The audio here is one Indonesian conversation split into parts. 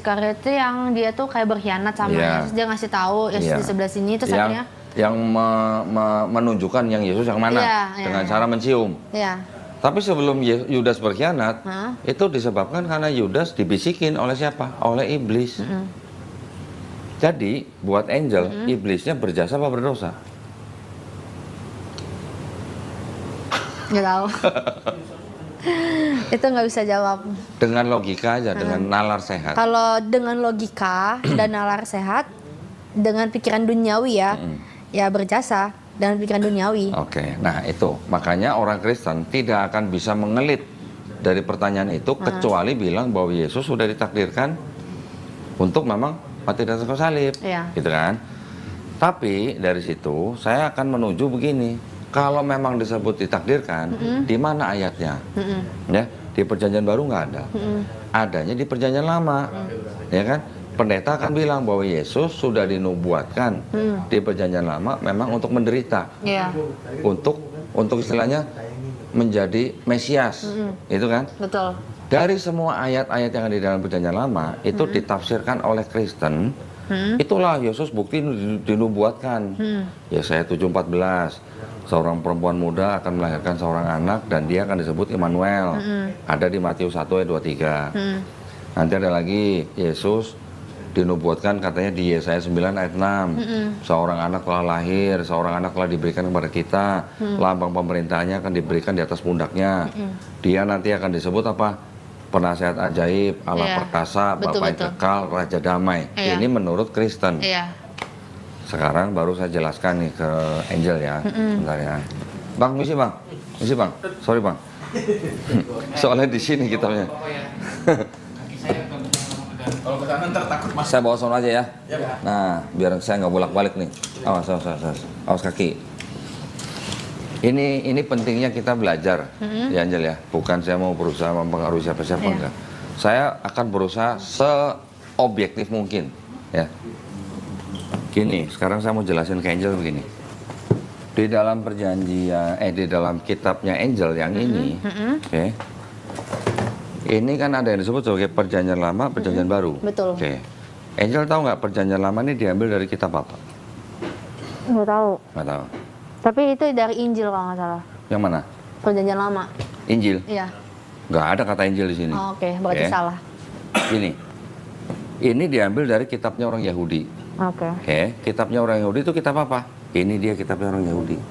Iskariot itu yang dia tuh kayak berkhianat sama Yesus, dia ngasih tahu Yesus di sebelah sini, terus akhirnya yang menunjukkan yang Yesus yang mana dengan cara mencium. Tapi sebelum Yudas berkhianat, itu disebabkan karena Yudas dibisikin oleh siapa? Oleh iblis. Jadi buat angel, iblisnya berjasa apa berdosa? Nggak tahu. Itu nggak bisa jawab. Dengan logika aja, dengan nalar sehat. Kalau dengan logika dan nalar sehat, dengan pikiran duniawi ya berjasa dengan pikiran duniawi. Oke, nah itu makanya orang Kristen tidak akan bisa mengelit dari pertanyaan itu kecuali bilang bahwa Yesus sudah ditakdirkan untuk memang mati di atas kayu salib, gitu kan? Tapi dari situ saya akan menuju begini. Kalau memang disebut ditakdirkan, di mana ayatnya? Ya, di Perjanjian Baru nggak ada. Adanya di Perjanjian Lama, ya kan? Pendeta akan bilang bahwa Yesus sudah dinubuatkan di Perjanjian Lama memang untuk menderita, untuk istilahnya menjadi Mesias, itu kan? Betul. Dari semua ayat-ayat yang ada di dalam Perjanjian Lama itu ditafsirkan oleh Kristen. Itulah Yesus bukti dinubuatkan. Yesaya 7:14. Seorang perempuan muda akan melahirkan seorang anak dan dia akan disebut Immanuel. Ada di Matius 1 ayat 23. Nanti ada lagi Yesus dinubuatkan katanya di Yesaya 9 ayat 6. Seorang anak telah lahir, seorang anak telah diberikan kepada kita. Lambang pemerintahnya akan diberikan di atas pundaknya. Dia nanti akan disebut apa? Penasehat ajaib, Allah perkasa, Bapa yang kekal, Raja damai. Ini menurut Kristen. Sekarang baru saya jelaskan nih ke Angel ya. Sebentar ya. Bang, misi bang. Misi bang. Sorry bang. Soalnya di sini kitabnya. Kalau ke sana ntar takut mas. Saya bawa sono aja ya. Nah, biar saya nggak bolak-balik nih. Awas kaki. Ini pentingnya kita belajar, ya Angel ya. Bukan saya mau berusaha mempengaruhi siapa-siapa enggak. Saya akan berusaha seobjektif mungkin, ya. Gini, sekarang saya mau jelasin ke Angel begini. Di dalam perjanjian, di dalam kitabnya Angel yang ini, oke. Ini kan ada yang disebut sebagai Perjanjian Lama, Perjanjian Baru. Betul. Oke. Angel tahu nggak Perjanjian Lama ini diambil dari kitab apa? Nggak tahu. Nggak tahu. Tapi itu dari Injil kalau nggak salah. Yang mana? Perjanjian Lama. Injil? Iya. Nggak ada kata Injil di sini. Oh, oke, berarti salah. Ini diambil dari kitabnya orang Yahudi. Oke, kitabnya orang Yahudi itu kitab apa? Ini dia kitabnya orang Yahudi.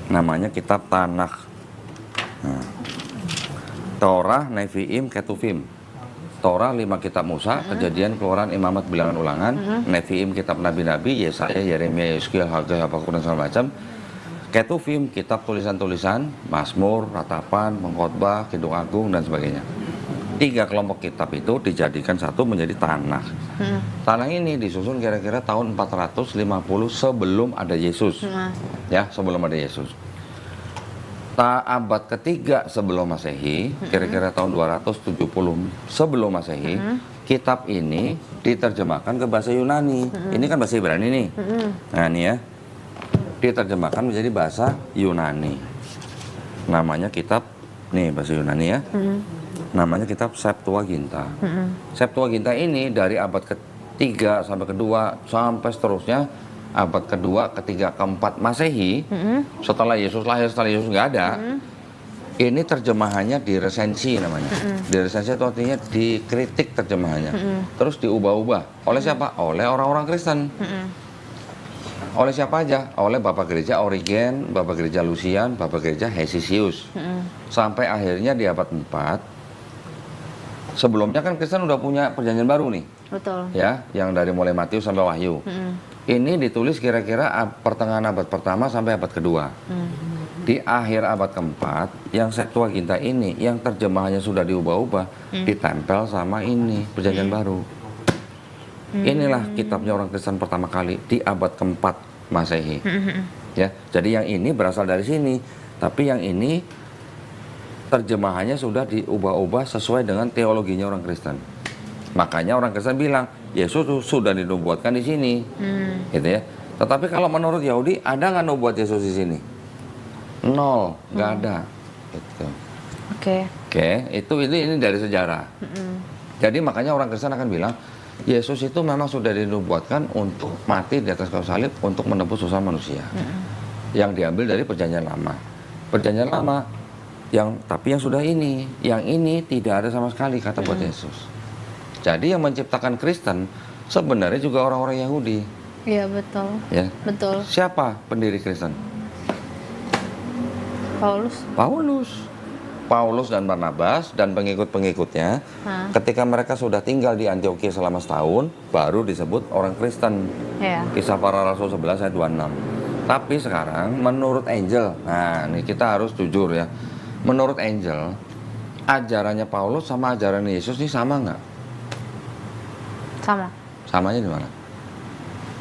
Namanya kitab Tanakh. Nah. Torah, Nevi'im, Ketuvim. Torah 5 kitab Musa, Kejadian, Keluaran, Imamat, Bilangan, Ulangan. Nevi'im kitab Nabi-Nabi, Yesaya, Yeremia, Yeskiel, Hagai, Habakuk dan segala macam. Ketuvim kitab tulisan-tulisan, Mazmur, Ratapan, Pengkhotbah, Kidung Agung dan sebagainya. 3 kelompok kitab itu dijadikan satu menjadi Tanakh. Tanakh ini disusun kira-kira tahun 450 sebelum ada Yesus. Ya, sebelum ada Yesus. Abad ketiga sebelum Masehi, kira-kira tahun 270 sebelum Masehi, kitab ini diterjemahkan ke bahasa Yunani. Ini kan bahasa Ibrani nih. Nah ini ya, diterjemahkan menjadi bahasa Yunani. Namanya kitab, nih bahasa Yunani ya. Namanya kitab Septuaginta. Septuaginta ini dari abad ketiga sampai kedua sampai seterusnya. Abad kedua, ketiga, keempat Masehi, setelah Yesus lahir, setelah Yesus nggak ada, ini terjemahannya diresensi namanya. Diresensi itu artinya dikritik terjemahannya. Terus diubah-ubah. Oleh siapa? Oleh orang-orang Kristen. Oleh siapa aja? Oleh Bapak Gereja Origen, Bapak Gereja Lucian, Bapak Gereja Hesisius. Sampai akhirnya di abad 4, sebelumnya kan Kristen udah punya Perjanjian Baru nih. Betul. Ya, yang dari mulai Matius sampai Wahyu. Ini ditulis kira-kira pertengahan abad pertama sampai abad kedua. Di akhir abad keempat, yang Septuaginta ini, yang terjemahannya sudah diubah-ubah, ditempel sama ini, Perjanjian Baru. Inilah kitabnya orang Kristen pertama kali di abad keempat Masehi. Ya, jadi yang ini berasal dari sini, tapi yang ini terjemahannya sudah diubah-ubah sesuai dengan teologinya orang Kristen. Makanya orang Kristen bilang Yesus sudah dinubuatkan di sini, gitu ya. Tetapi kalau menurut Yahudi ada nggak nubuat Yesus di sini? Nol, nggak ada. Gitu. Oke. Oke, itu ini dari sejarah. Jadi makanya orang Kristen akan bilang, Yesus itu memang sudah dinubuatkan untuk mati di atas kayu salib untuk menebus dosa manusia. Yang diambil dari perjanjian lama. Perjanjian lama tapi yang sudah ini, yang ini tidak ada sama sekali kata buat Yesus. Jadi yang menciptakan Kristen sebenarnya juga orang-orang Yahudi. Iya, betul. Ya. Betul. Siapa pendiri Kristen? Paulus dan Barnabas dan pengikut-pengikutnya. Ketika mereka sudah tinggal di Antioquia selama setahun, baru disebut orang Kristen. Iya. Kisah Para Rasul 11 ayat 26. Tapi sekarang menurut Angel, nah ini kita harus jujur ya. Menurut Angel, ajarannya Paulus sama ajaran Yesus ini sama nggak? Sama. Samanya di mana?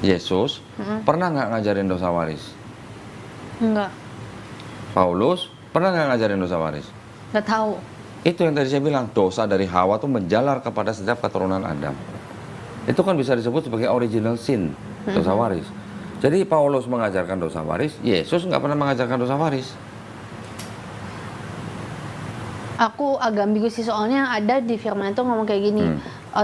Yesus pernah nggak ngajarin dosa waris? Enggak. Paulus pernah nggak ngajarin dosa waris? Nggak tahu. Itu yang tadi saya bilang, dosa dari Hawa tuh menjalar kepada setiap keturunan Adam. Itu kan bisa disebut sebagai original sin, dosa waris. Jadi Paulus mengajarkan dosa waris, Yesus nggak pernah mengajarkan dosa waris. Aku agak ambigu sih, soalnya ada di firman itu ngomong kayak gini,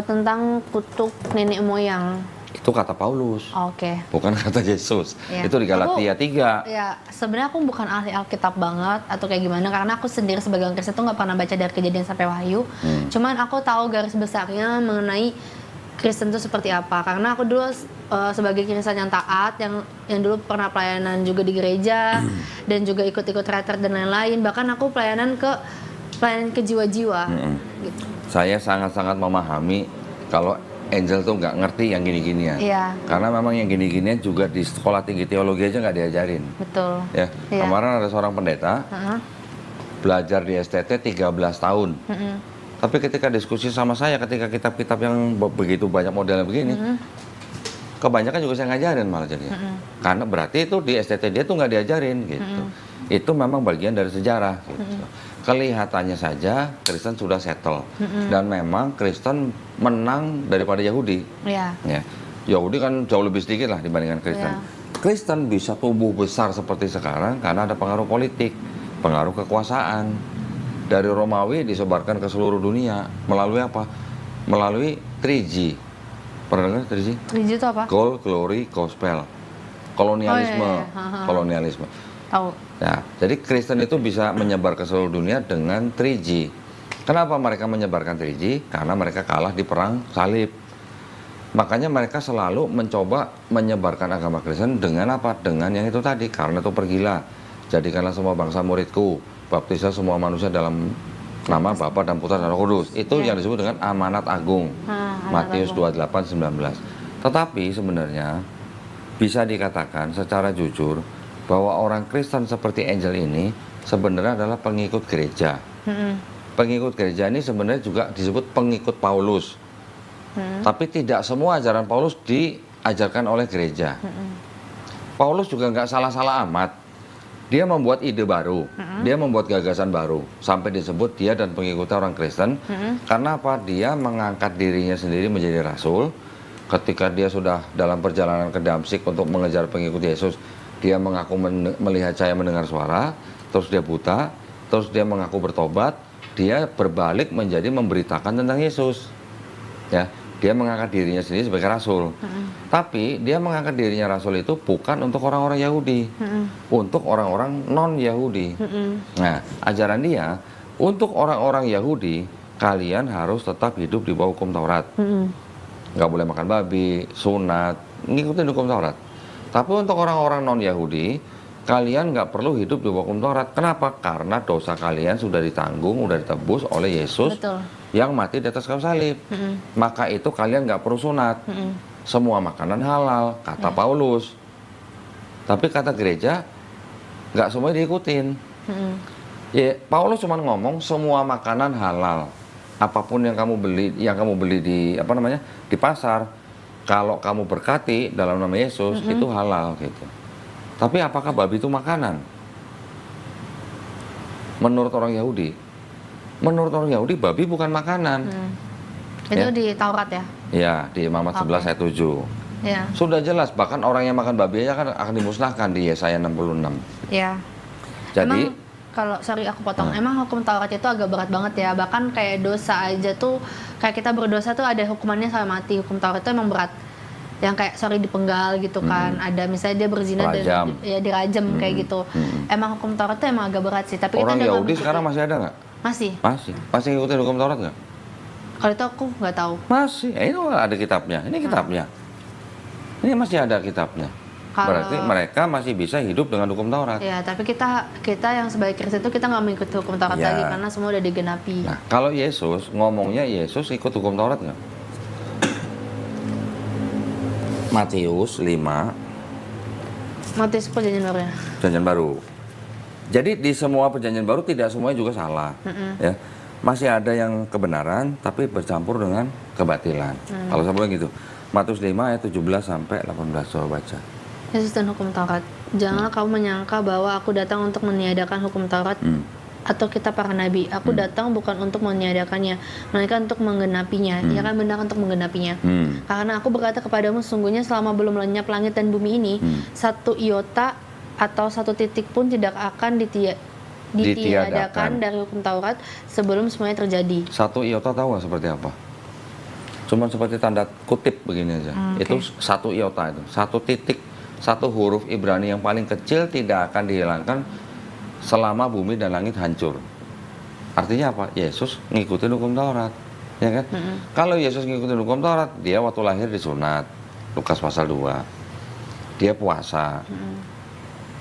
tentang kutuk nenek moyang. Itu kata Paulus, Oke. bukan kata Yesus. Iya. Itu di Galatia 3. Ya, sebenarnya aku bukan ahli Alkitab banget atau kayak gimana, karena aku sendiri sebagai orang Kristen tuh nggak pernah baca dari Kejadian sampai Wahyu. Cuman aku tahu garis besarnya mengenai Kristen itu seperti apa. Karena aku dulu sebagai Kristen yang taat, yang dulu pernah pelayanan juga di gereja dan juga ikut-ikut retret dan lain-lain. Bahkan aku pelayanan ke jiwa-jiwa. Gitu. Saya sangat-sangat memahami kalau Angel tuh nggak ngerti yang gini-ginian. Iya. Karena memang yang gini-ginian juga di sekolah tinggi teologi aja nggak diajarin. Betul. Ya, Iya. kemarin ada seorang pendeta belajar di STT 13 tahun. Tapi ketika diskusi sama saya, ketika kitab-kitab yang begitu banyak modelnya begini, kebanyakan juga saya ngajarin malah jadinya. Karena berarti itu di STT dia tuh nggak diajarin gitu. Itu memang bagian dari sejarah gitu. Kelihatannya saja Kristen sudah settle. Dan memang Kristen menang daripada Yahudi. Iya. Ya. Yahudi kan jauh lebih sedikit lah dibandingkan Kristen. Kristen bisa tumbuh besar seperti sekarang karena ada pengaruh politik, pengaruh kekuasaan. Dari Romawi disebarkan ke seluruh dunia melalui apa? Melalui 3G. Pernah dengar 3G? 3G itu apa? Gold, Glory, Gospel. Kolonialisme. Oh, iya. Kolonialisme. Tahu. Ya, jadi Kristen itu bisa menyebar ke seluruh dunia dengan 3G. Kenapa mereka menyebarkan 3G? Karena mereka kalah di perang salib. Makanya mereka selalu mencoba menyebarkan agama Kristen dengan apa? Dengan yang itu tadi. Karena itu pergilah, jadikanlah semua bangsa muridku, baptislah semua manusia dalam nama Bapa dan Putra dan Roh Kudus. Itu yang disebut dengan amanat agung. Matius 28:19. Tetapi sebenarnya bisa dikatakan secara jujur bahwa orang Kristen seperti Angel ini sebenarnya adalah pengikut gereja. Pengikut gereja ini sebenarnya juga disebut pengikut Paulus. Tapi tidak semua ajaran Paulus diajarkan oleh gereja. Paulus juga nggak salah-salah amat. Dia membuat ide baru, dia membuat gagasan baru, sampai disebut dia dan pengikutnya orang Kristen. Karena apa? Dia mengangkat dirinya sendiri menjadi rasul. Ketika dia sudah dalam perjalanan ke Damsyik untuk mengejar pengikut Yesus, dia mengaku melihat cahaya, mendengar suara, terus dia buta, terus dia mengaku bertobat, dia berbalik menjadi memberitakan tentang Yesus. Ya, dia mengangkat dirinya sendiri sebagai rasul. Tapi dia mengangkat dirinya rasul itu bukan untuk orang-orang Yahudi, untuk orang-orang non-Yahudi. Nah, ajaran dia untuk orang-orang Yahudi, kalian harus tetap hidup di bawah hukum Taurat. Nggak boleh makan babi, sunat, ngikutin hukum Taurat. Tapi untuk orang-orang non-Yahudi, kalian nggak perlu hidup di bawah hukum Taurat. Kenapa? Karena dosa kalian sudah ditanggung, sudah ditebus oleh Yesus. Betul. Yang mati di atas kayu salib. Maka itu kalian nggak perlu sunat. Semua makanan halal, kata Paulus. Tapi kata gereja, nggak semuanya diikutin. Ya, Paulus cuma ngomong semua makanan halal. Apapun yang kamu beli di di pasar, kalau kamu berkati dalam nama Yesus itu halal gitu. Tapi apakah babi itu makanan? Menurut orang Yahudi, babi bukan makanan. Itu Ya. di Taurat ya? Ya, di Imamat 11 ayat 7. Ya. Sudah jelas, bahkan orang yang makan babi aja kan akan dimusnahkan di Yesaya 66. Ya. Jadi, Emang, kalau sorry aku potong, emang hukum Taurat itu agak berat banget ya. Bahkan kayak dosa aja tuh kayak kita berdosa tuh ada hukumannya sampai mati. Hukum Taurat itu emang berat. Yang kayak dipenggal gitu kan. Ada misalnya dia berzina Rajam. ya dirajam kayak gitu. Emang hukum Taurat itu emang agak berat sih, tapi Orang kita udah Yahudi sekarang masih ada nggak? masih. Masih ngikutin hukum Taurat nggak? Kalau itu aku nggak tahu. Masih. Ini ada kitabnya. Ini kitabnya. Ini masih ada kitabnya. Berarti mereka masih bisa hidup dengan hukum Taurat. Ya, tapi kita yang sebagai Kristen itu kita nggak mengikuti hukum Taurat Ya. lagi karena semua udah digenapi. Nah, kalau Yesus ngomongnya Yesus ikut hukum Taurat nggak? Matius 5 Matius perjanjian baru ya. Perjanjian Baru. Jadi di semua perjanjian baru tidak semuanya juga salah, ya. Masih ada yang kebenaran tapi bercampur dengan kebatilan. Kalau saya bilang gitu. Matius 5 ayat 17 sampai 18 coba baca. Yesus dan hukum Taurat. Janganlah kamu menyangka bahwa aku datang untuk meniadakan hukum Taurat atau kitab para nabi. Aku datang bukan untuk meniadakannya, melainkan untuk menggenapinya. Ya kan, benar, untuk menggenapinya. Karena aku berkata kepadamu, sesungguhnya selama belum lenyap langit dan bumi ini, satu iota atau satu titik pun tidak akan ditiadakan dari hukum Taurat sebelum semuanya terjadi. Satu iota tahu nggak seperti apa? Cuman seperti tanda kutip begini aja. Itu satu iota itu, satu titik, satu huruf Ibrani yang paling kecil tidak akan dihilangkan selama bumi dan langit hancur. Artinya apa? Yesus ngikutin hukum Taurat, ya kan? Kalau Yesus ngikutin hukum Taurat, dia waktu lahir disunat, Lukas pasal 2. Dia puasa.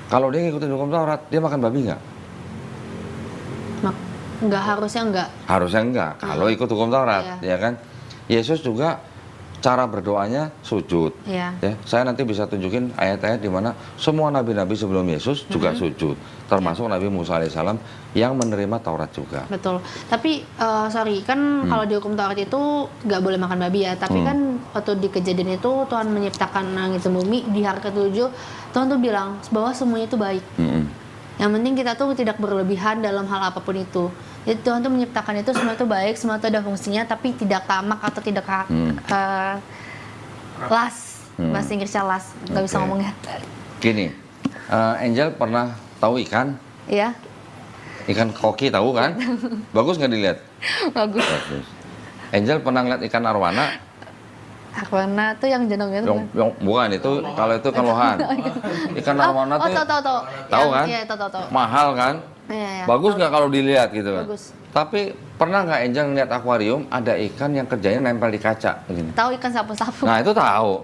Kalau dia ngikutin hukum Taurat, dia makan babi nggak? Nggak, harusnya nggak. Harusnya enggak, kalau ikut hukum Taurat, ya kan? Yesus juga cara berdoanya sujud. Iya. Ya, saya nanti bisa tunjukin ayat-ayat di mana semua nabi-nabi sebelum Yesus juga sujud, termasuk Nabi Musa alaihissalam yang menerima Taurat juga. Betul. Tapi sorry, kan kalau di hukum Taurat itu nggak boleh makan babi ya. Tapi kan waktu di Kejadian itu Tuhan menciptakan langit dan bumi, di hari ke-7 Tuhan tuh bilang bahwa semuanya itu baik. Yang penting kita tuh tidak berlebihan dalam hal apapun itu. Jadi Tuhan tuh menciptakan itu semua itu baik, semua itu ada fungsinya, tapi tidak tamak atau tidak las. Bahasa Inggrisnya las, nggak bisa ngomongnya. Gini, Angel pernah tahu ikan? Iya, Ikan koki tahu kan? Bagus nggak dilihat? bagus. Bagus. Angel pernah ngeliat ikan arwana? Arwana tuh yang jenong itu kan? Bukan itu, kalau itu kan lohan. Ikan arwana tuh tahu. tahu kan? Iya, tahu. Mahal kan? Iya. Bagus nggak kalau dilihat gitu kan? Bagus. Tapi pernah nggak Angel ngeliat akuarium ada ikan yang kerjanya nempel di kaca begini? Tahu ikan sapu-sapu. Nah itu tahu.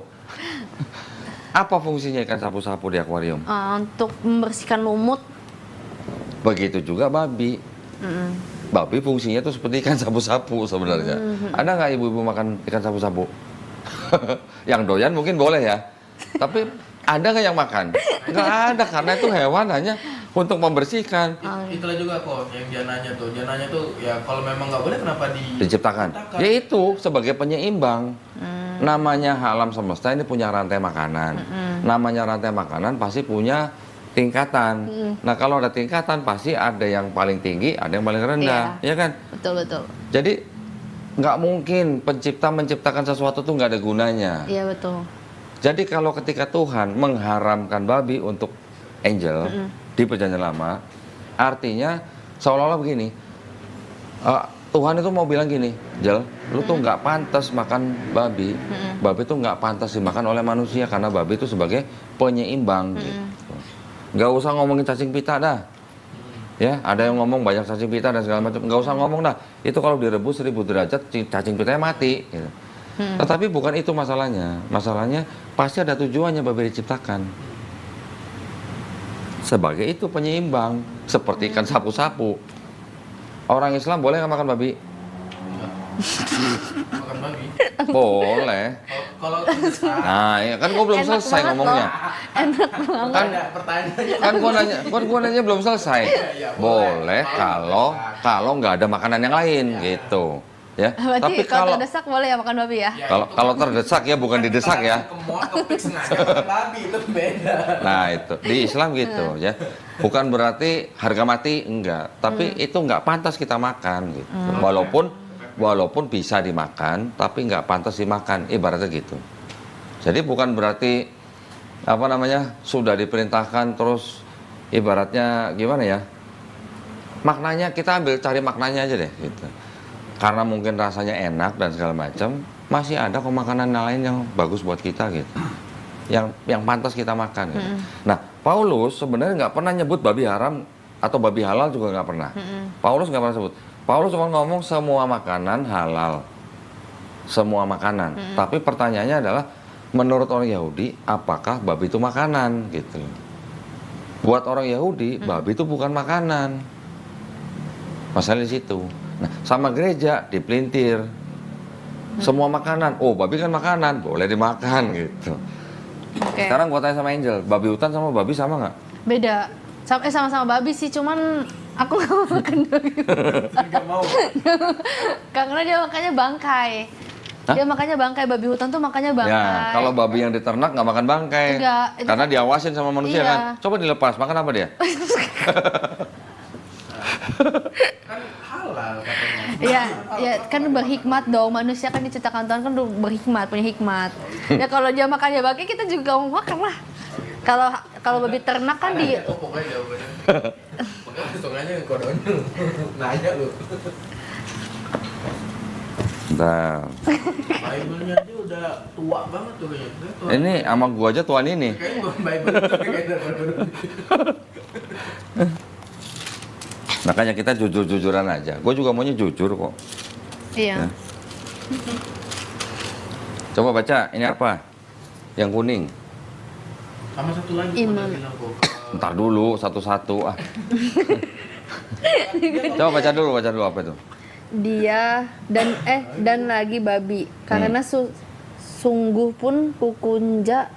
Apa fungsinya ikan sapu-sapu di akuarium? Untuk membersihkan lumut. Begitu juga babi. Babi fungsinya tuh seperti ikan sapu-sapu sebenarnya. Ada nggak ibu-ibu makan ikan sapu-sapu? Yang doyan mungkin boleh ya. Tapi ada nggak yang makan? Nggak ada, karena itu hewan hanya untuk membersihkan. Itulah juga kok yang jananya tuh. Jananya tuh ya kalau memang nggak boleh kenapa Diciptakan. Ya itu sebagai penyeimbang. Namanya alam semesta ini punya rantai makanan. Namanya rantai makanan pasti punya tingkatan. Nah kalau ada tingkatan pasti ada yang paling tinggi, ada yang paling rendah, ya kan? Betul. Jadi nggak mungkin pencipta menciptakan sesuatu tuh nggak ada gunanya. Iya, betul. Jadi kalau ketika Tuhan mengharamkan babi untuk Angel di Perjanjian Lama, artinya seolah-olah begini, Tuhan itu mau bilang gini, Jel, lu tuh nggak pantas makan babi. Babi tuh nggak pantas dimakan oleh manusia karena babi itu sebagai penyeimbang. Gitu. Nggak usah ngomongin cacing pita dah. Ya, ada yang ngomong banyak cacing pita dan segala macam. Nggak usah ngomong dah. Itu kalau direbus 1000 derajat, cacing pitanya mati. Gitu. Tetapi bukan itu masalahnya. Masalahnya pasti ada tujuannya babi diciptakan. Sebagai itu penyeimbang, seperti ikan sapu-sapu. Orang Islam boleh nggak makan babi? makan babi. Boleh. Kalau terdesak, Nah, ya kan gua belum Enak selesai banget ngomongnya. Enak banget. Kan ada pertanyaannya. kan gua nanya belum selesai. Ya, Boleh kalau nggak ada makanan yang lain gitu. Ya. Berarti Tapi kalau kalau terdesak boleh ya makan babi ya? kalau terdesak ya bukan didesak ya. Kepik sengaja makan babi itu beda. Nah itu di Islam gitu ya, bukan berarti harga mati enggak, tapi itu enggak pantas kita makan gitu. Walaupun bisa dimakan, tapi enggak pantas dimakan, ibaratnya gitu. Jadi bukan berarti apa namanya sudah diperintahkan terus ibaratnya gimana ya? Maknanya kita cari maknanya aja deh gitu. karena mungkin rasanya enak dan segala macam, masih ada kok makanan lain yang bagus buat kita gitu. Yang pantas kita makan gitu. Nah, Paulus sebenarnya nggak pernah nyebut babi haram atau babi halal juga nggak pernah. Paulus nggak pernah sebut. Paulus cuma ngomong semua makanan halal. Semua makanan. Tapi pertanyaannya adalah, menurut orang Yahudi, apakah babi itu makanan gitu. Buat orang Yahudi, babi itu bukan makanan. Masalah di situ. Nah, sama gereja dipelintir. Semua makanan, oh babi kan makanan, boleh dimakan gitu. Oke. Sekarang gua tanya sama Angel, babi hutan sama babi sama nggak? Beda. Sama-sama babi sih, cuman aku nggak mau makan babi. Nggak mau. Karena dia makannya bangkai. Hah? Dia makannya bangkai, babi hutan tuh makannya bangkai. Ya, kalau babi yang diternak nggak makan bangkai. Enggak, itu Karena kan- diawasin sama manusia Iya. kan. Coba dilepas, makan apa dia? Kan halal katanya. Iya, ya kan berhikmat dong. Manusia kan diciptakan Tuhan kan berhikmat, punya hikmat. Ya kalau dia makannya bangkai, kita juga mau makan lah. Kalau babi ternak kan di Oh, pokoknya jawabannya. Pokoknya langsung aja kodonnya. Nanya lu. Bentar. Bible-nya aja udah tua banget tuh kayaknya. Tua. Ini sama gua aja tuan ini. Kayaknya bukan Bible itu kayaknya baru. Makanya kita jujur-jujuran aja. Gue juga maunya jujur kok. iya. Ya. Coba baca, ini apa? Yang kuning. Sama satu lagi Imam. gua udah bilang kok. Ntar dulu, satu-satu. Ah. Coba baca dulu apa itu? Dia dan lagi babi. Karena sungguh pun kukunya.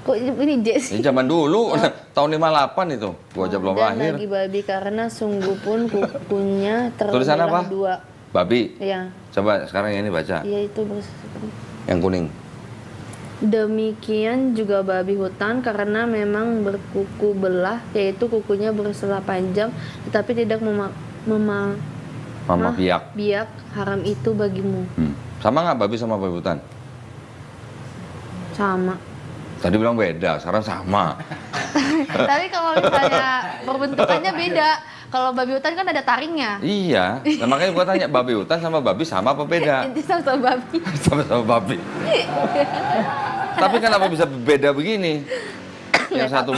Kok ini Jess? Ini zaman dulu, tahun 58 itu. Gua aja belum Dan lahir. lagi babi karena sungguh pun kukunya Tulisan terbelah apa? dua. Babi. Iya, Coba sekarang yang ini baca. iya itu Yang kuning. Demikian juga babi hutan karena memang berkuku belah, yaitu kukunya bersela panjang, tetapi tidak Mama biak. biak haram itu bagimu. Sama nggak babi sama babi hutan? Sama. Tadi bilang beda, sekarang sama. Tapi kalau misalnya perbentukannya beda. Kalau babi hutan kan ada taringnya. Iya, nah, makanya gua tanya, babi hutan sama babi sama apa beda? Inti sama babi. Sama-sama babi. Tapi kenapa bisa beda begini? Yang satu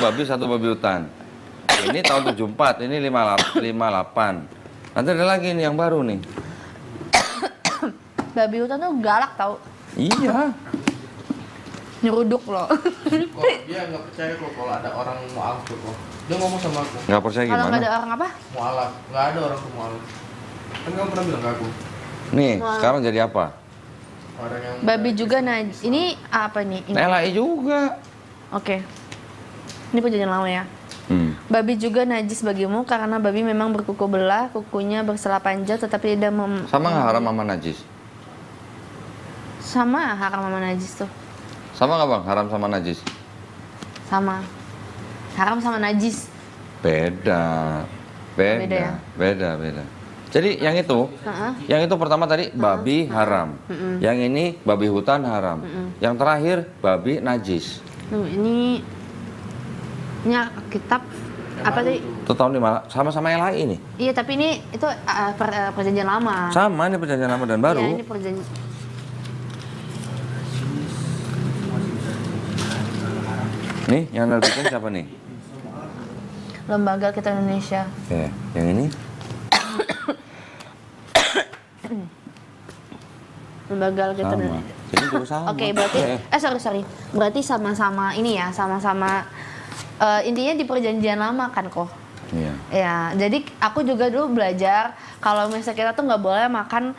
babi hutan. Ini tahun 74, ini 58. Nanti ada lagi nih yang baru nih. Babi hutan tuh galak tau. Iya. Nyeruduk loh. Kok dia nggak percaya kok kalau ada orang mualaf tuh kok. Dia ngomong sama aku, Nggak percaya Kalau nggak ada gimana? orang apa? mualaf. Nggak ada orang tuh mualaf. Kan kamu pernah bilang ke aku, Nih, Wah. sekarang jadi apa? orang yang Babi juga najis. Ini apa nih? Ini. LAI juga. Oke. Ini perjanjian lama ya. Babi juga najis bagimu karena babi memang berkuku belah, kukunya bersela panjang tetapi tidak Sama nggak haram sama najis? sama haram sama najis tuh. Sama nggak bang, haram sama najis? Sama. Haram sama najis. Beda. Beda ya? Beda. Jadi yang itu, Heeh. yang itu pertama tadi babi haram. Yang ini babi hutan haram. Yang terakhir babi najis. Tuh, ini kitab apa tadi? Itu tahun 5 sama-sama LAI ini. Iya, tapi ini itu perjanjian lama. Sama ini perjanjian lama dan baru. Iya, ini perjanjian. Nih, yang nerbitin siapa nih? Lembaga Kita Indonesia. Oke, yang ini Lembaga Kita sama. Indonesia. Ini juga sama. Oke, berarti sorry. Berarti sama-sama ini ya, sama-sama intinya di perjanjian lama kan kok. Iya. Ya, jadi aku juga dulu belajar kalau misalnya kita tuh nggak boleh makan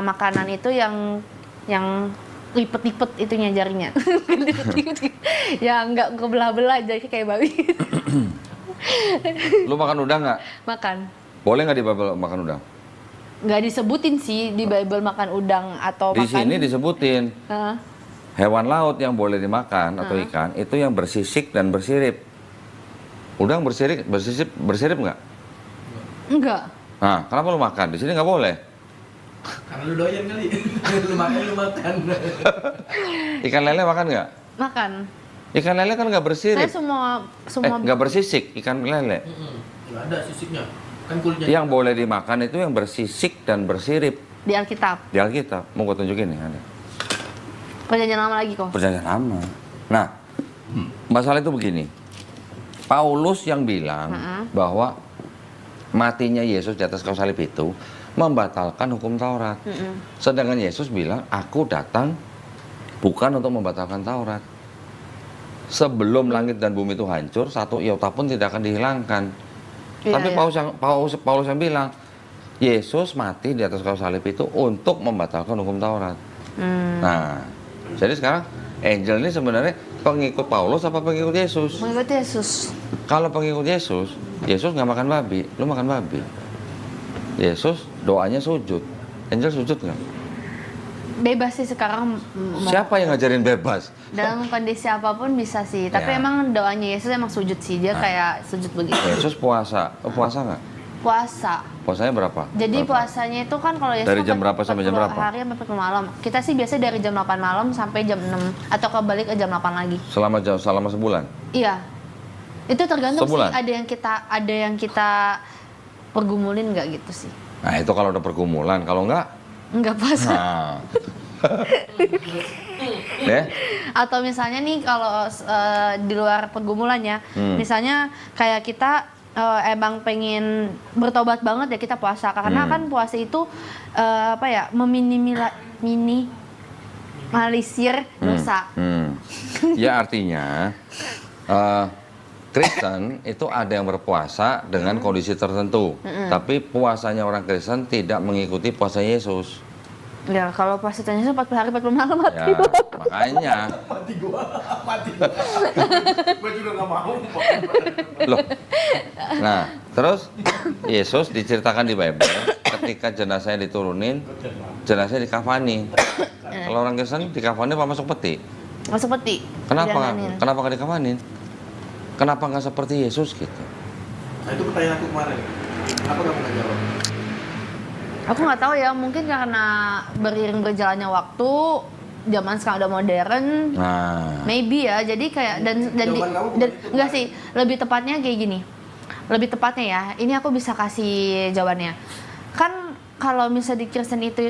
makanan itu yang lipet-lipet itunya jarinya. Ya nggak kebelah-belah jadi kayak babi. Lu makan udang nggak? Makan. Boleh nggak di Bible makan udang? Nggak disebutin sih di Bible makan udang atau Di makan. sini disebutin Heeh. hewan laut yang boleh dimakan atau ikan itu yang bersisik dan bersirip. Udang bersirip nggak? Enggak. Nah, kenapa lu makan? Di sini nggak boleh. karena lu doyan kali. lu makan. Ikan lele makan nggak? Makan. Ikan lele kan nggak bersirip. Saya semua Nggak bersisik ikan lele. Nggak ada sisiknya. Kan kulitnya. Yang boleh dimakan itu yang bersisik dan bersirip Di Alkitab. di Alkitab. Mau gue tunjukin nih, ada. Perjanjian lama lagi kok. Perjanjian lama. Nah, masalah itu begini. Paulus yang bilang bahwa matinya Yesus di atas kayu salib itu membatalkan hukum Taurat. Sedangkan Yesus bilang, aku datang bukan untuk membatalkan Taurat. Sebelum langit dan bumi itu hancur, satu iota pun tidak akan dihilangkan. Iya, Tapi iya. Paulus yang bilang, Yesus mati di atas kayu salib itu untuk membatalkan hukum Taurat. Nah, jadi sekarang Angel ini sebenarnya pengikut Paulus apa pengikut Yesus? Mengikut Yesus. Kalau pengikut Yesus, Yesus nggak makan babi, lu makan babi. Yesus doanya sujud. Angel sujud nggak? Bebas sih sekarang. Siapa yang ngajarin bebas? Dalam kondisi apapun bisa sih. Tapi Ya. emang doanya Yesus emang sujud sih. Dia kayak sujud begitu. Yesus puasa. Oh, puasa nggak? Puasa. Puasanya berapa? Jadi Berapa? puasanya itu kan kalau Yesus Dari kan jam berapa sampai jam 40 berapa? hari sampai 40 malam. Kita sih biasa dari jam 8 malam sampai jam 6 atau kebalik ke jam 8 lagi. Selama sebulan. Iya. Itu tergantung Sebulan? sih ada yang kita pergumulin nggak gitu sih. Nah, itu kalau udah pergumulan, kalau nggak, Nggak puasa. nah. Ya? Atau misalnya nih kalau di luar pergumulan ya, misalnya kayak kita emang pengen bertobat banget ya kita puasa karena kan puasa itu apa ya minimalisir dosa. Ya artinya Kristen itu ada yang berpuasa dengan kondisi tertentu, tapi puasanya orang Kristen tidak mengikuti puasa Yesus. Ya kalau puasanya 40 hari 40 malam mati. Ya, makanya Mati gua. Gua juga nggak mau. loh. Nah, terus Yesus diceritakan di Bible ketika jenazahnya diturunin, jenazahnya dikafani. Kalau orang Kristen dikafani apa masuk peti? Masuk peti. Kenapa? Didandanin. Kenapa nggak dikafanin? Kenapa nggak seperti Yesus gitu? Nah itu pertanyaan aku kemarin. Kenapa kamu nggak jawab? Aku nggak tahu ya, mungkin karena beriring berjalannya waktu, zaman sekarang udah modern, Nah, maybe ya. Jadi kayak Jawaban kamu bukan itu, enggak Pak. sih, lebih tepatnya kayak gini. Lebih tepatnya ya, ini aku bisa kasih jawabannya. Kan kalau misalnya di Kristen itu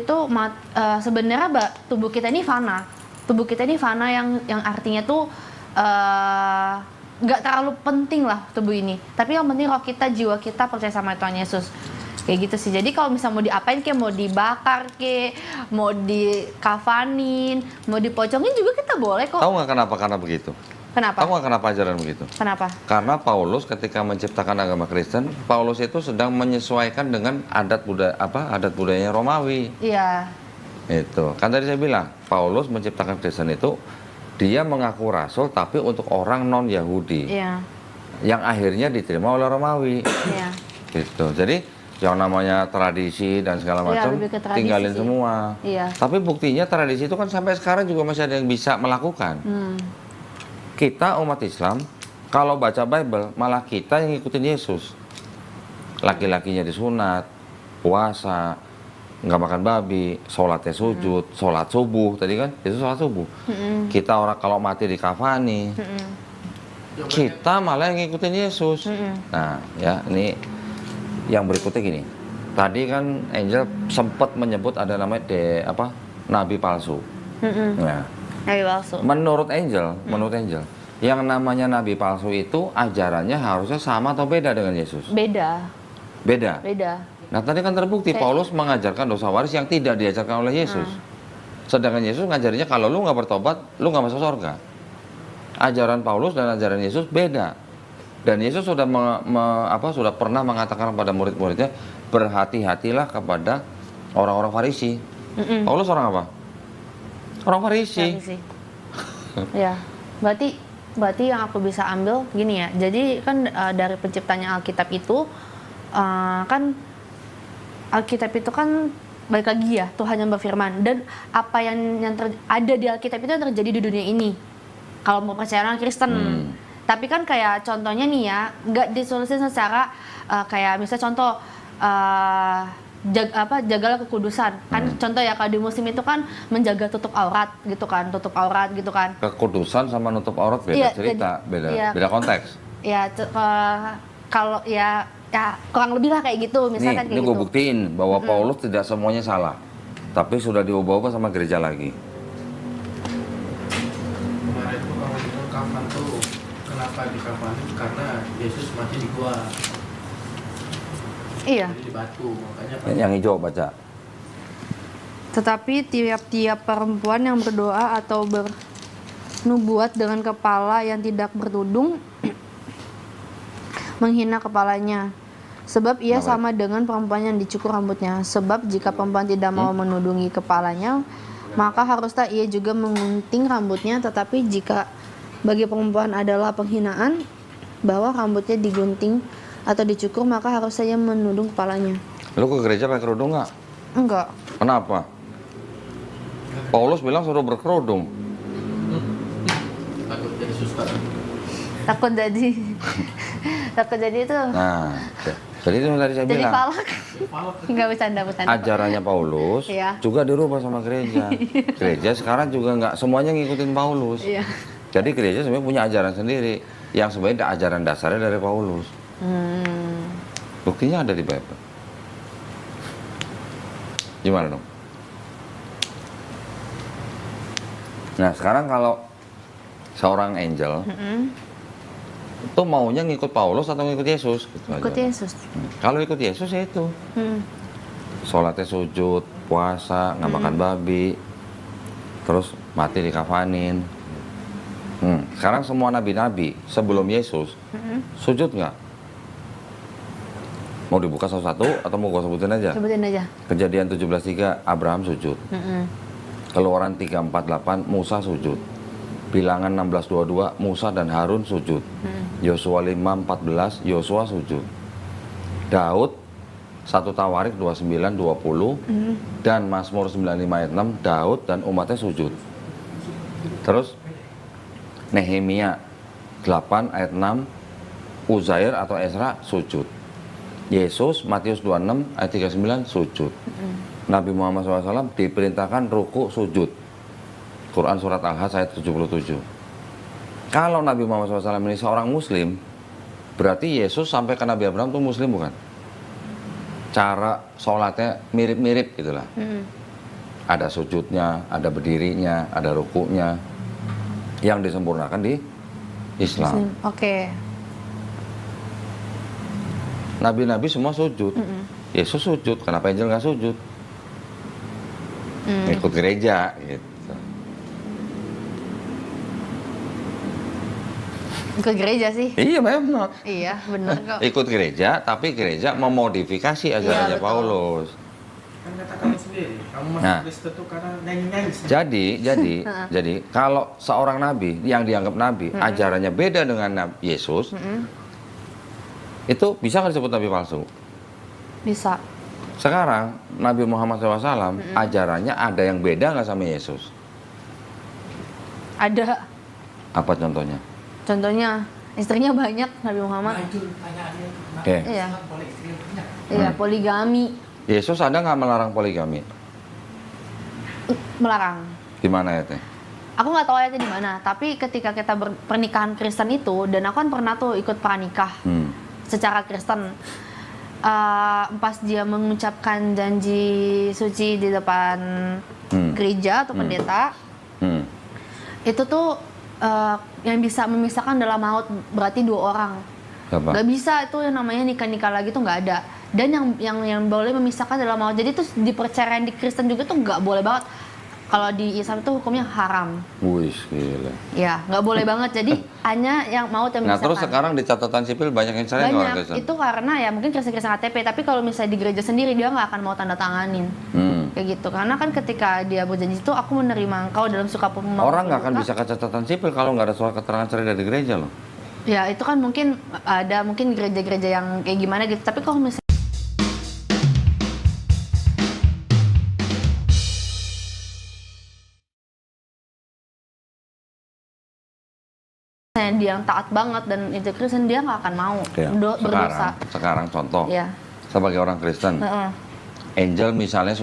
sebenarnya tubuh kita ini fana. Tubuh kita ini fana yang artinya tuh nggak terlalu penting lah tubuh ini. Tapi yang penting roh kita, jiwa kita percaya sama Tuhan Yesus. Kayak gitu sih. Jadi kalau misalnya mau diapain kayak mau dibakar mau dikafanin, mau dipocongin juga kita boleh kok. tahu nggak kenapa? Karena begitu. Kenapa? Tahu nggak kenapa ajaran begitu? Kenapa? Karena Paulus ketika menciptakan agama Kristen, Paulus itu sedang menyesuaikan dengan adat budayanya Romawi. Iya. Itu. Kan tadi saya bilang, Paulus menciptakan Kristen itu dia mengaku rasul tapi untuk orang non Yahudi. Iya. Yang akhirnya diterima oleh Romawi. Iya. Gitu. Jadi yang namanya tradisi dan segala Iya, macam lebih ke tradisi tinggalin sih. semua. Iya. Tapi buktinya tradisi itu kan sampai sekarang juga masih ada yang bisa melakukan. Kita umat Islam kalau baca Bible malah kita yang ngikutin Yesus. Laki-lakinya disunat, puasa, nggak makan babi, sholatnya sujud, sholat subuh tadi kan itu sholat subuh. Kita orang kalau mati dikafani, kita malah yang ngikutin Yesus. Nah ya ini yang berikutnya gini. Tadi kan Angel sempat menyebut ada namanya nabi palsu. Nah, Nabi palsu. menurut Angel, yang namanya nabi palsu itu ajarannya harusnya sama atau beda dengan Yesus? Beda. Beda. Beda. Nah tadi kan terbukti Paulus mengajarkan dosa waris yang tidak diajarkan oleh Yesus. Sedangkan Yesus ngajarinya kalau lu nggak bertobat, lu nggak masuk surga. Ajaran Paulus dan ajaran Yesus beda. Dan Yesus sudah sudah pernah mengatakan kepada murid-muridnya, berhati-hatilah kepada orang-orang Farisi. Paulus orang apa? Orang Farisi. Ya, berarti yang aku bisa ambil gini ya. Jadi kan dari penciptanya Alkitab itu kan Alkitab itu kan balik lagi ya, Tuhan yang berfirman, dan apa yang ada di Alkitab itu yang terjadi di dunia ini. Kalau mau percaya orang Kristen. Tapi kan kayak contohnya nih ya, nggak disolusi secara kayak misalnya contoh jagalah kekudusan. Kan contoh ya kalau di muslim itu kan menjaga tutup aurat gitu kan. Kekudusan sama nutup aurat beda Iya, cerita, iya. beda konteks. Ya kalau ya ya kurang lebih lah kayak gitu, Nih, misalkan ini kayak gue gitu. buktiin bahwa Paulus tidak semuanya salah, tapi sudah diubah-ubah sama gereja lagi. Kemarin tuh kalau di kafan tuh kenapa di kafan? Karena Yesus mati di gua, Iya. jadi di batu, makanya kan Yang hijau baca. Tetapi tiap-tiap perempuan yang berdoa atau bernubuat dengan kepala yang tidak bertudung menghina kepalanya. Sebab ia Kenapa? sama dengan perempuan yang dicukur rambutnya. Sebab jika perempuan tidak mau menudungi kepalanya, maka haruslah ia juga mengunting rambutnya. Tetapi jika bagi perempuan adalah penghinaan bahwa rambutnya digunting atau dicukur, maka harus saja menudung kepalanya. Lu ke gereja pakai kerudung nggak? Enggak. Kenapa? Paulus bilang suruh berkerudung. takut jadi suster. Takut jadi takut jadi itu Nah, jadi itu yang tadi saya jadi bilang. falak. Enggak bercanda. Ajarannya Paulus Iya. juga dirubah sama gereja. Gereja sekarang juga nggak semuanya ngikutin Paulus. Iya. Jadi gereja sebenarnya punya ajaran sendiri yang sebenarnya ajaran dasarnya dari Paulus. Buktinya ada di Bible. Gimana dong? Nah sekarang kalau seorang angel itu maunya ngikut Paulus atau ngikut Yesus? Gitu Ikut aja. Yesus. Kalau ikut Yesus ya itu Hmm. sholatnya sujud, puasa, nggak makan babi, terus mati dikafanin. Sekarang semua nabi-nabi sebelum Yesus sujud nggak? Mau dibuka satu-satu atau mau gue sebutin aja? Sebutin aja. Kejadian 17:3 Abraham sujud. Keluaran 3:48 Musa sujud. Bilangan 16:22 Musa dan Harun sujud. Yosua 5:14 Yosua sujud. Daud 1 Tawarik 29:20 dan Mazmur 95 ayat 6 Daud dan umatnya sujud. Terus Nehemia 8 ayat 6 Uzair atau Ezra sujud. Yesus Matius 26 ayat 39 sujud. Nabi Muhammad SAW diperintahkan ruku sujud. Quran surat Al-Hajj ayat 77. Kalau Nabi Muhammad SAW ini seorang muslim, berarti Yesus sampai ke Nabi Abraham itu muslim bukan? Cara sholatnya mirip-mirip gitulah. Ada sujudnya, ada berdirinya, ada rukunya. Yang disempurnakan di Islam. Oke. Nabi-nabi semua sujud. Yesus sujud, kenapa angel nggak sujud? Ikut gereja gitu. Ke gereja sih. Iya memang. Iya, bener kok. Ikut gereja, tapi gereja memodifikasi ajarannya betul. Paulus. Kan kata kamu sendiri, kamu masuk Nah. Kristen tuh karena nyanyi-nyanyi. Jadi kalau seorang nabi yang dianggap nabi, ajarannya beda dengan Yesus, itu bisa nggak disebut nabi palsu? Bisa. Sekarang Nabi Muhammad SAW ajarannya ada yang beda nggak sama Yesus? Ada. Apa contohnya? Contohnya istrinya banyak Nabi Muhammad. itu pertanyaannya itu. Oke. Iya. Boleh istri banyak. Iya, poligami. Yesus ada nggak melarang poligami? Melarang. Di mana ya teh? Aku nggak tahu ayatnya di mana, tapi ketika kita pernikahan Kristen itu, dan aku kan pernah tuh ikut pranikah secara Kristen. Pas dia mengucapkan janji suci di depan gereja atau pendeta, itu tuh yang bisa memisahkan dalam maut berarti 2 orang. Apa? Gak bisa itu yang namanya nikah lagi tuh nggak ada. Dan yang boleh memisahkan dalam maut. Jadi tuh di perceraian di Kristen juga tuh nggak boleh banget. Kalau di Islam tuh hukumnya haram. Wih, gila. Ya, nggak boleh banget. Jadi hanya yang maut yang Nah memisahkan. terus sekarang di catatan sipil banyak yang cerai nggak orang banyak. Kristen? Itu karena ya mungkin Kristen KTP. Tapi kalau misalnya di gereja sendiri dia nggak akan mau tanda tanganin. Kayak gitu. Karena kan ketika dia berjanji itu aku menerima engkau dalam suka Orang nggak akan bisa ke catatan sipil kalau nggak ada surat keterangan cerai dari gereja loh. Ya itu kan mungkin ada mungkin gereja-gereja yang kayak gimana gitu. Tapi kalau misalnya dia yang taat banget dan itu Kristen dia nggak akan mau Ya, berdosa. sekarang contoh Ya. sebagai orang Kristen, Heeh. angel misalnya